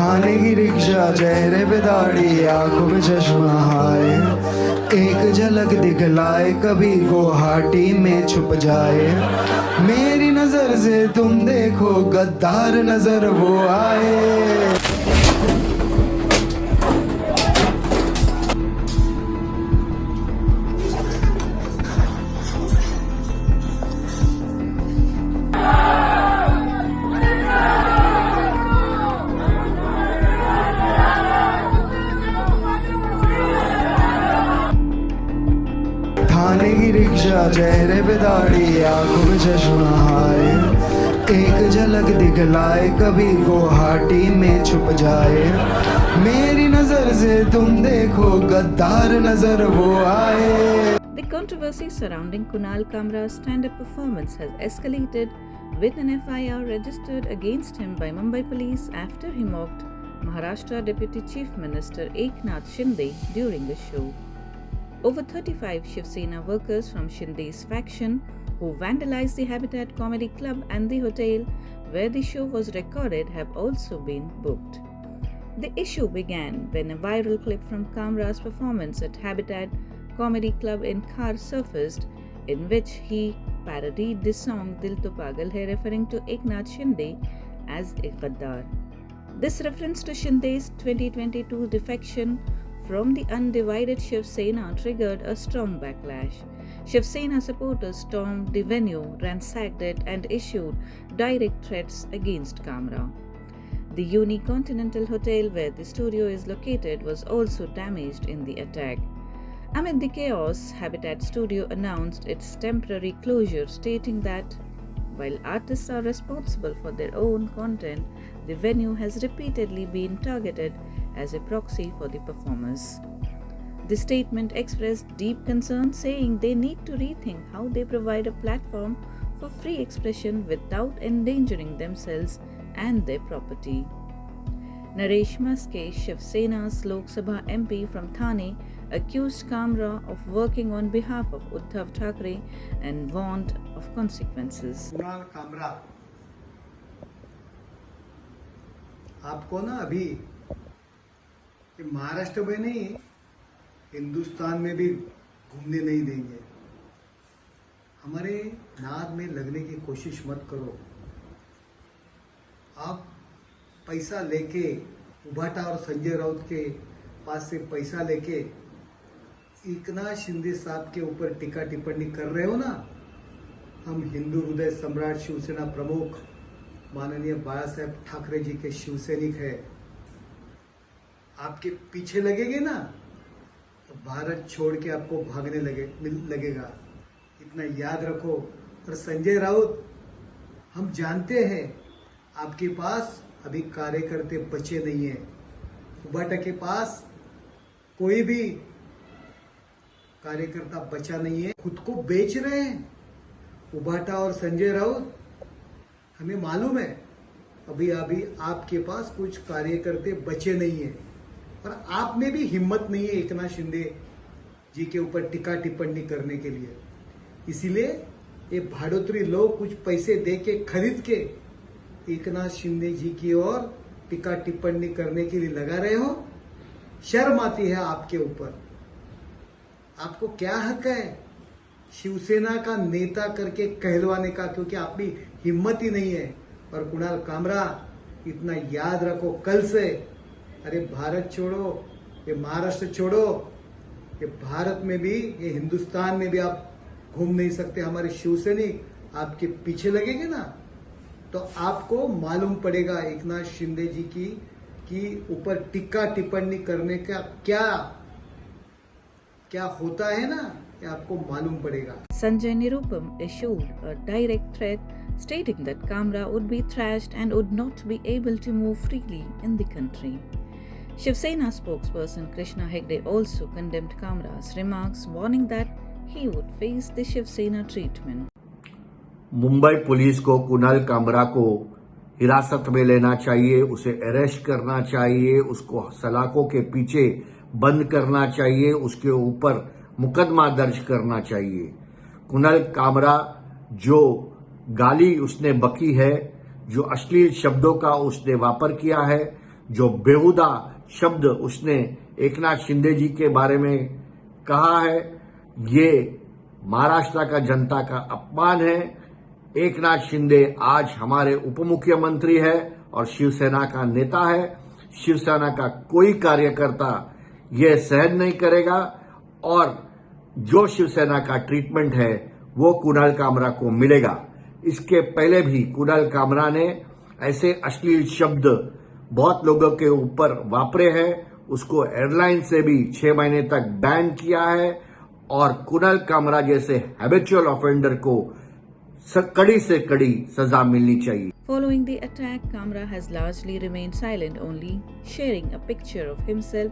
थाने की रिक्शा, चेहरे पे दाढ़ी, आंखों में चश्मा, हाय एक झलक दिखलाए, कभी गुवाहाटी में छुप जाए। मेरी नजर से तुम देखो, गद्दार नजर वो आए। थाने की रिक्शा, चेहरे पे दाढ़ी, आंखों में चश्मा, हाय एक झलक दिखलाए, कभी गुवाहाटी में छुप जाए। मेरी नजर से तुम देखो, गद्दार नजर वो आए। The controversy surrounding Kunal Kamra's stand-up performance has escalated with an FIR registered against him by Mumbai police after he mocked Maharashtra Deputy Chief Minister Eknath Shinde during the show. Over 35 Shiv Sena workers from Shinde's faction who vandalized the Habitat Comedy Club and the hotel where the show was recorded have also been booked. The issue began when a viral clip from Kamra's performance at Habitat Comedy Club in Khar surfaced, in which he parodied the song Dil To Pagal Hai, referring to Eknath Shinde as a Gaddar. This reference to Shinde's 2022 defection from the undivided Shiv Sena triggered a strong backlash. Shiv Sena supporters stormed the venue, ransacked it, and issued direct threats against Kamra. The Unicontinental Hotel where the studio is located was also damaged in the attack. Amid the chaos, Habitat Studio announced its temporary closure, stating that while artists are responsible for their own content, the venue has repeatedly been targeted as a proxy for the performers. The statement expressed deep concern, saying they need to rethink how they provide a platform for free expression without endangering themselves and their property. Naresh Maske, Shiv Sena's Lok Sabha MP from Thane, accused Kamra of working on behalf of Uddhav Thackeray and warned of consequences. Kunal Kamra, आपको ना अभी महाराष्ट्र में नहीं, हिंदुस्तान में भी घूमने नहीं देंगे। हमारे नाद में लगने की कोशिश मत करो। आप पैसा लेके, उभाटा और संजय राउत के पास से पैसा लेके एकनाथ शिंदे साहब के ऊपर टीका टिप्पणी कर रहे हो ना। हम हिंदू हृदय सम्राट शिवसेना प्रमुख माननीय बाला साहेब ठाकरे जी के शिवसैनिक है। आपके पीछे लगेंगे ना तो भारत छोड़ के आपको भागने लगेगा, इतना याद रखो। और संजय राउत, हम जानते हैं आपके पास अभी कार्यकर्ते बचे नहीं हैं। उबाटा के पास कोई भी कार्यकर्ता बचा नहीं है, खुद को बेच रहे हैं। उबाटा और संजय राउत, हमें मालूम है अभी आपके पास कुछ कार्यकर्ते बचे नहीं है, और आप में भी हिम्मत नहीं है एकनाथ शिंदे जी के ऊपर टीका टिप्पणी करने के लिए। इसीलिए ये भाड़ोत्री लोग कुछ पैसे दे के खरीद के एकनाथ शिंदे जी की ओर टीका टिप्पणी करने के लिए लगा रहे हो। शर्म आती है आपके ऊपर। आपको क्या हक है शिवसेना का नेता करके कहलवाने का, क्योंकि आप भी हिम्मत ही नहीं है। और कुणाल कामरा, इतना याद रखो कल से, अरे भारत छोड़ो, ये महाराष्ट्र छोड़ो, ये भारत में भी, ये हिंदुस्तान में भी आप घूम नहीं सकते। हमारे शिवसैनिक आपके पीछे लगेंगे ना तो आपको मालूम पड़ेगा एकनाथ शिंदे जी की ऊपर टीका टिप्पणी करने का क्या होता है ना, ये आपको मालूम पड़ेगा। Sanjay Nirupam issued a direct threat stating that Kamra would be thrashed and would not be able to move freely in the country. Shiv Sena spokesperson Krishna Hegde also condemned Kamra's remarks, warning that he would face the Shiv Sena treatment. Mumbai police को कुणाल कामरा को हिरासत में लेना चाहिए, उसे arrest करना चाहिए, उसको सलाखों के पीछे बंद करना चाहिए, उसके ऊपर मुकदमा दर्ज करना चाहिए। कुणाल कामरा जो गाली उसने बकी है, जो अश्लील शब्दों का उसने वापर किया है, जो बेहुदा शब्द उसने एकनाथ शिंदे जी के बारे में कहा है, ये महाराष्ट्र का जनता का अपमान है। एकनाथ शिंदे आज हमारे उप मुख्यमंत्री है और शिवसेना का नेता है। शिवसेना का कोई कार्यकर्ता यह सहन नहीं करेगा और जो शिवसेना का ट्रीटमेंट है वो कुणाल कामरा को मिलेगा। इसके पहले भी कुणाल कामरा ने ऐसे अश्लील शब्द बहुत लोगों के ऊपर वापरे हैं। उसको एयरलाइन से भी 6 महीने तक बैन किया है और कुणाल कामरा जैसे हैबिचुअल ऑफेंडर को कड़ी से कड़ी सजा मिलनी चाहिए। Following the attack, Kamra has largely remained silent, only sharing a picture of himself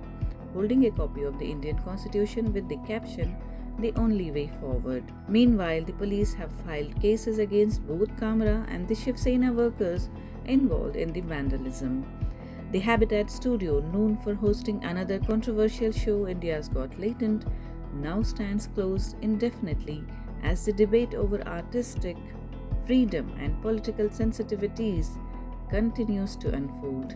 holding a copy of the Indian Constitution with the caption, "The only way forward." Meanwhile, the police have filed cases against both Kamra and the Shiv Sena workers involved in the vandalism. The Habitat studio, known for hosting another controversial show, India's Got Latent, now stands closed indefinitely as the debate over artistic freedom and political sensitivities continues to unfold.